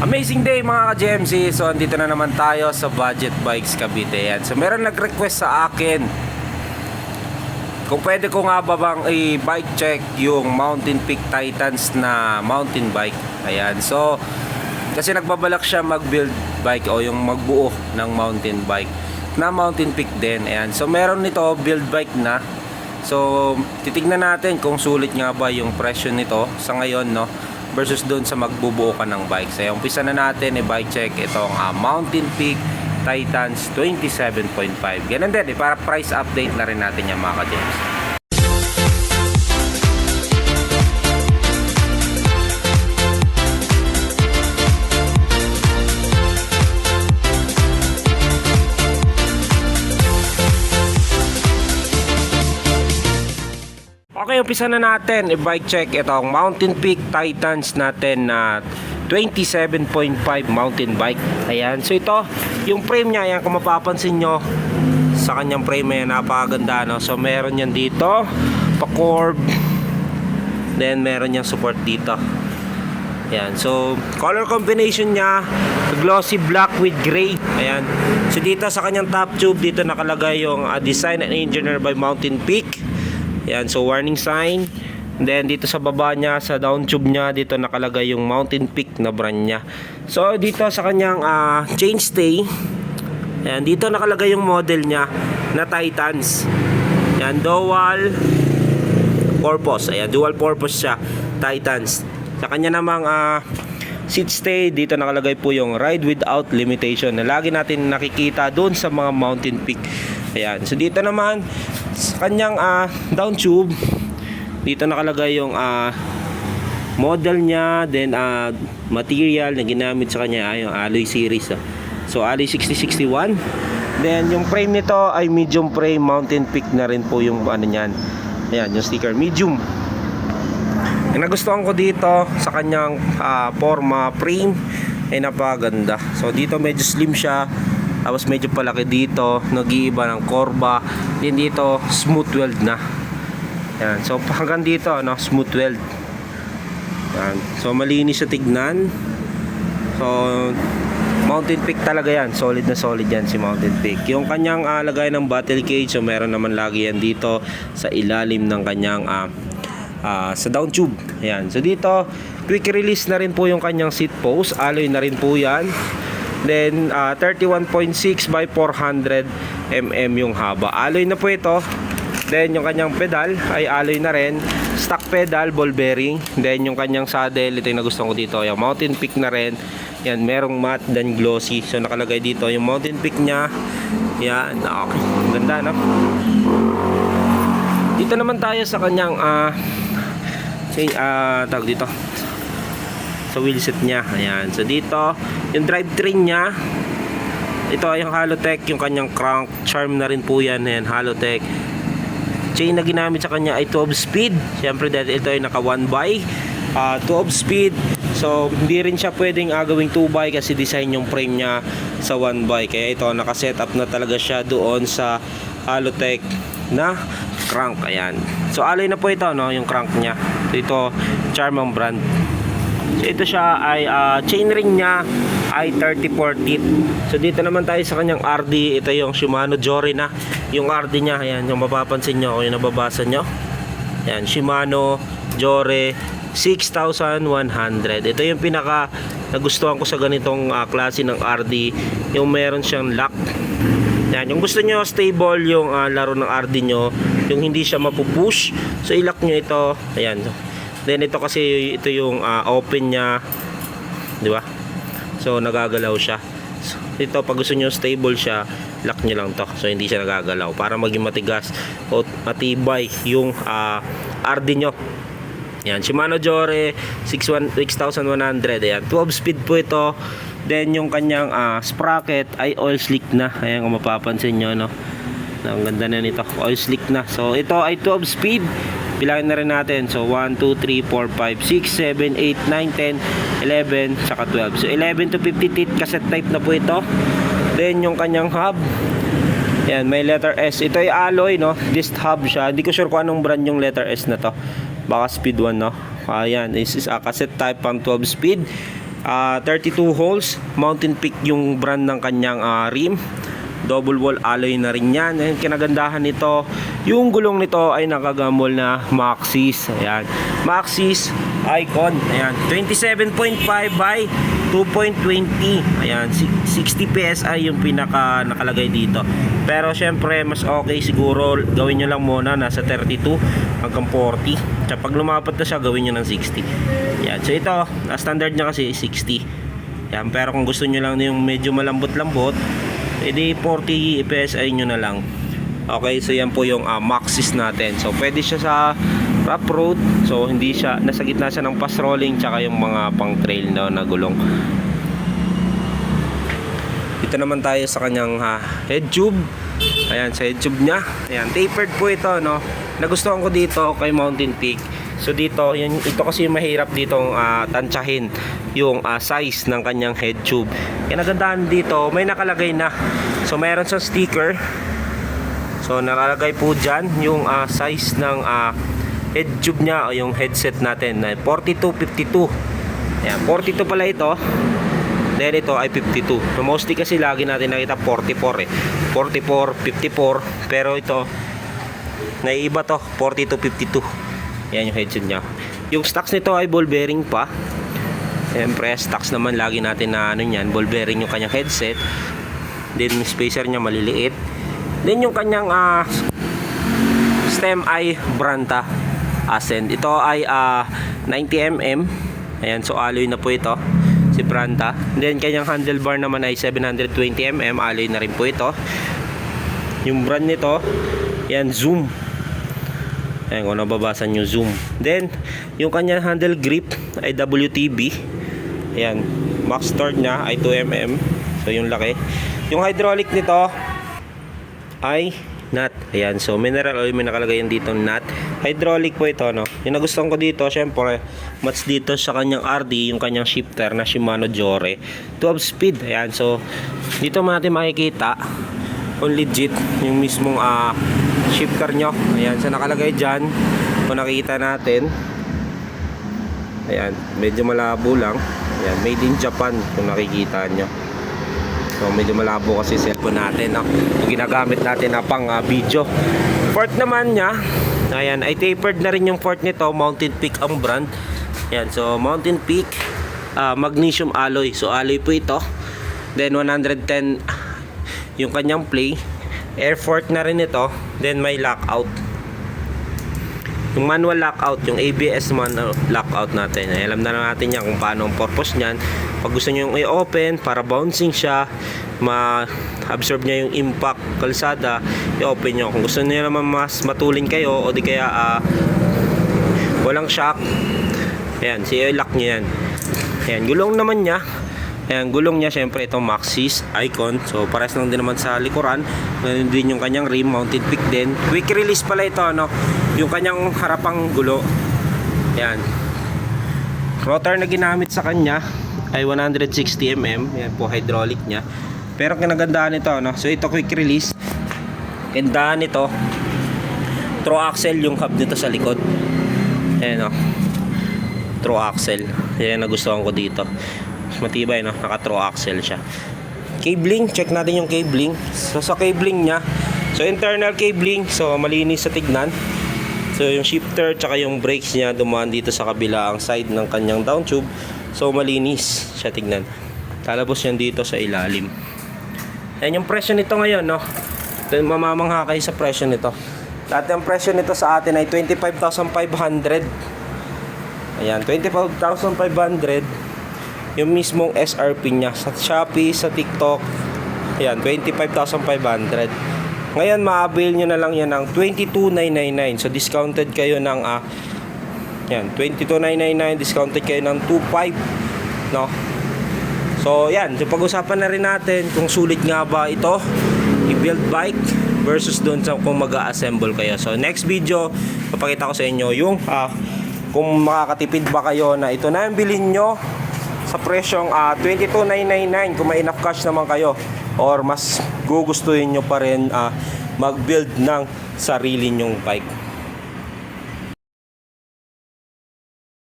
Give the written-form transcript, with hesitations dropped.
Amazing day mga ka-GMC. So andito na naman tayo sa Budget Bikes Cavite. Yan. So meron nag-request sa akin kung pwede ko nga ba bang i-bike check yung Mountain Peak Titans na mountain bike. Ayan. So kasi nagbabalak siya mag-build bike o yung magbuo ng mountain bike na Mountain Peak din. Ayan. So meron nito build bike na. So titignan natin kung sulit nga ba yung presyo nito sa ngayon, no, versus doon sa magbubuo ka ng bike. So umpisa na natin i-bike check itong Mountain Peak Titans 27.5. Ganun din, para price update na rin natin yung mga ka-James. Okay, umpisa na natin i-bike check itong Mountain Peak Titans natin na 27.5 mountain bike. Ayan, so ito yung frame niya. Ayan, kung mapapansin nyo sa kanyang frame, ayan, napakaganda, no? So meron yan dito pa-curve, then meron yang support dito. Ayan, so color combination niya glossy black with gray. Ayan, so dito sa kanyang top tube dito nakalagay yung design and engineer by Mountain Peak. Yan, so warning sign. And then dito sa baba niya, sa down tube niya, dito nakalagay yung Mountain Peak na brand niya. So dito sa kanyang chainstay, yan, dito nakalagay yung model niya na Titans. Yan, dual purpose. Ayan, dual purpose siya, Titans. Sa kanya namang seat stay, dito nakalagay po yung ride without limitation na lagi natin nakikita doon sa mga Mountain Peak. Ayan, so dito naman sa kanyang down tube, dito nakalagay yung model niya, then material na ginamit sa kanya ay yung alloy series. So alloy 6061. Then yung frame nito ay medium frame Mountain Peak na rin po yung ano niyan. Ayan, yung sticker medium. Ang nagustuhan ko dito sa kanyang forma frame ay napakaganda. So dito medyo slim siya, tapos medyo palaki dito, nag-iiba ng korba. Din dito smooth weld na. Yan. So hanggang dito, no, smooth weld. Yan. So malinis siya tignan. So Mountain Peak talaga yan. Solid na solid yan si Mountain Peak. Yung kanyang lagay ng battle cage, so meron naman lagi yan dito sa ilalim ng kanyang sa down tube. Ayan. So dito quick release na rin po yung kanyang seat post. Alloy na rin po yan. Then 31.6 by 400 mm yung haba. Alloy na po ito. Then yung kanyang pedal ay alloy na rin. Stock pedal, ball bearing. Then yung kanyang saddle, ito yung nagustuhan ko dito, yung Mountain Peak na rin. Yan, merong matte then glossy. So nakalagay dito yung Mountain Peak niya. Yan, okay. Ganda, no? Dito naman tayo sa kanyang tawag dito sa wheelset niya. Ayan. So dito, yung drivetrain niya, ito ay yung Halotech, yung kanyang crank, charm na rin po yan. Ayan, Halotech. Chain na ginamit sa kanya ay 12 speed. Siyempre dahil ito ay naka 1x 12 speed. So hindi rin siya pwedeng gawing 2x kasi design yung frame niya sa 1x. Kaya ito naka-set up na talaga siya doon sa Halotech na crank. Ayan. So alloy na po ito, no, yung crank niya. So ito, charm ang brand. So ito siya ay chainring niya ay 34 teeth. So dito naman tayo sa kanyang RD. Ito yung Shimano Jore na yung RD niya. Ayan, yung mapapansin nyo kung yung nababasa nyo. Ayan, Shimano Jore 6100. Ito yung pinaka nagustuhan ko sa ganitong klase ng RD, yung meron siyang lock. Yan, yung gusto nyo stable yung laro ng RD nyo, yung hindi siya mapupush, so ilock nyo ito. Ayan. Then ito kasi ito yung open niya, di ba? So nagagalaw siya. So, ito pag gusto nyo stable siya, lock nyo lang to. So hindi siya nagagalaw para maging matigas o matibay yung RD nyo. Yan, Shimano Jore 6100. Ayan, 12 speed po ito. Then yung kanyang sprocket ay oil slick na. Ayan, kung mapapansin nyo, no? Ang ganda na nito, oil slick na. So ito ay 12 speed. Bilangin na rin natin. So 1, 2, 3, 4, 5, 6, 7, 8, 9, 10, 11, saka 12. So 11 to 50 teeth cassette type na po ito. Then yung kanyang hub, yan, may letter S. Ito ay alloy, no? Disc hub siya. Hindi ko sure kung anong brand yung letter S na to. Baka speed 1, no? Ayan, this is a cassette type pang 12 speed. 32 holes, Mountain Peak yung brand ng kanyang rim. Double wall alloy na rin yan. Ayan, kinagandahan nito, yung gulong nito ay nakagamol na Maxxis. Ayan, Maxxis Icon. Ayan, 27.5 by 2.20. Ayan, 60 PSI yung pinaka nakalagay dito. Pero syempre mas okay siguro gawin nyo lang muna nasa 32 hanggang 40. Tsaka pag lumapat na siya, gawin nyo ng 60. Ayan, so ito standard nya kasi 60. Ayan, pero kung gusto nyo lang yung medyo malambot-lambot, edi 40 PSI nyo na lang. Okay, so yan po yung Maxxis natin. So pwede siya sa rough road, so hindi siya, nasa gitna siya ng fast rolling tsaka yung mga pang trail na gulong. Dito naman tayo sa kanyang head tube. Ayan, sa head tube nya, ayan, tapered po ito, no. Nagustuhan ko dito kay Mountain Peak. So dito, ito kasi yung mahirap ditong tansyahin yung size ng kanyang head tube. Kaya nagandahan dito, may nakalagay na. So mayroon sa sticker. So nakalagay po dyan yung size ng head tube nya o yung headset natin na 42-52. Ayan, 42 pala ito. Then ito ay 52. So mostly kasi lagi natin nakita 44 eh. 44, 54. Pero ito, naiiba to, 42-52. Yan yung headset nya. Yung stocks nito ay ball bearing pa. Siyempre, stocks naman lagi natin na yan, ball bearing yung kanyang headset. Then spacer nya maliliit. Then yung kanyang stem ay Branta Ascend. Ito ay 90mm. Ayan, so alloy na po ito si Branta. Then kanyang handlebar naman ay 720mm, alloy na rin po ito. Yung brand nito, yan, Zoom. Ayan, kung nababasa nyo, Zoom. Then, yung kanyang handle grip ay WTB. Ayan, max torque nya ay 2mm. So, yung laki. Yung hydraulic nito ay nut. Ayan, so mineral oil, may nakalagay yan dito, nut. Hydraulic po ito, no. Yung nagustuhan ko dito, syempre, match dito sa kanyang RD, yung kanyang shifter na Shimano Jore. 12 speed. Ayan, so, dito natin makikita kung legit yung mismong shifter nyo. Ayan, so nakalagay dyan, kung nakikita natin, ayan, medyo malabo lang. Ayan, made in Japan kung nakikita nyo. So medyo malabo kasi cellphone natin, no? Yung ginagamit natin na pang video. Port naman nya, ayan, ay tapered na rin yung port nito. Mountain Peak ang brand. Ayan, so Mountain Peak magnesium alloy. So alloy po ito. Then 110 yung kanyang play. Air fork na rin ito. Then may lockout. Yung manual lockout, yung ABS manual lockout natin. Ay, alam na natin yan kung paano ang purpose niyan. Pag gusto nyo yung i-open para bouncing siya, ma-absorb niya yung impact kalsada, i-open nyo. Kung gusto nyo naman mas matulin kayo o di kaya walang shock, ayan, i-lock nyo yan. Ayan, gulong naman niya. Ayan, gulong niya, syempre itong Maxxis Icon. So pares lang din naman sa likuran. Ganun din yung kanyang rim, Mountain Peak din. Quick release pala ito, no? Yung kanyang harapang gulo. Ayan. Rotor na ginamit sa kanya ay 160mm. Yan po, hydraulic niya. Pero kinagandaan nito, no? So ito quick release. Gandaan nito, throw axle yung hub nito sa likod. Ayan, no? Throw axle. Yan nagustuhan ko dito. Matibay, no? Naka-throw axle siya. Cabling, check natin yung cabling. So sa cabling niya, so internal cabling, so malinis sa tignan. So yung shifter tsaka yung brakes niya dumaan dito sa kabilaang side ng kanyang down tube. So malinis siya tignan. Talabos yan dito sa ilalim. Ayan yung presyo nito ngayon, no? Mamamangha kayo sa presyo nito. Dati ang presyo nito sa atin ay 25,500. Ayan, 25,500 yung mismong SRP niya sa Shopee, sa TikTok. Ayan, 25,500. Ngayon, ma-avail nyo na lang yan ng 22,999. So, discounted kayo ng yan, 22,999. Discounted kayo ng 2,500, no? So, yan. So, pag-usapan na rin natin kung sulit nga ba ito i-build bike versus doon sa kung mag-a-assemble kayo. So, next video, papakita ko sa inyo yung kung makakatipid ba kayo na ito na yung bilhin nyo sa presyong 22,999 kung may enough cash naman kayo, or mas gugustuhin nyo pa rin mag-build ng sarili nyong bike.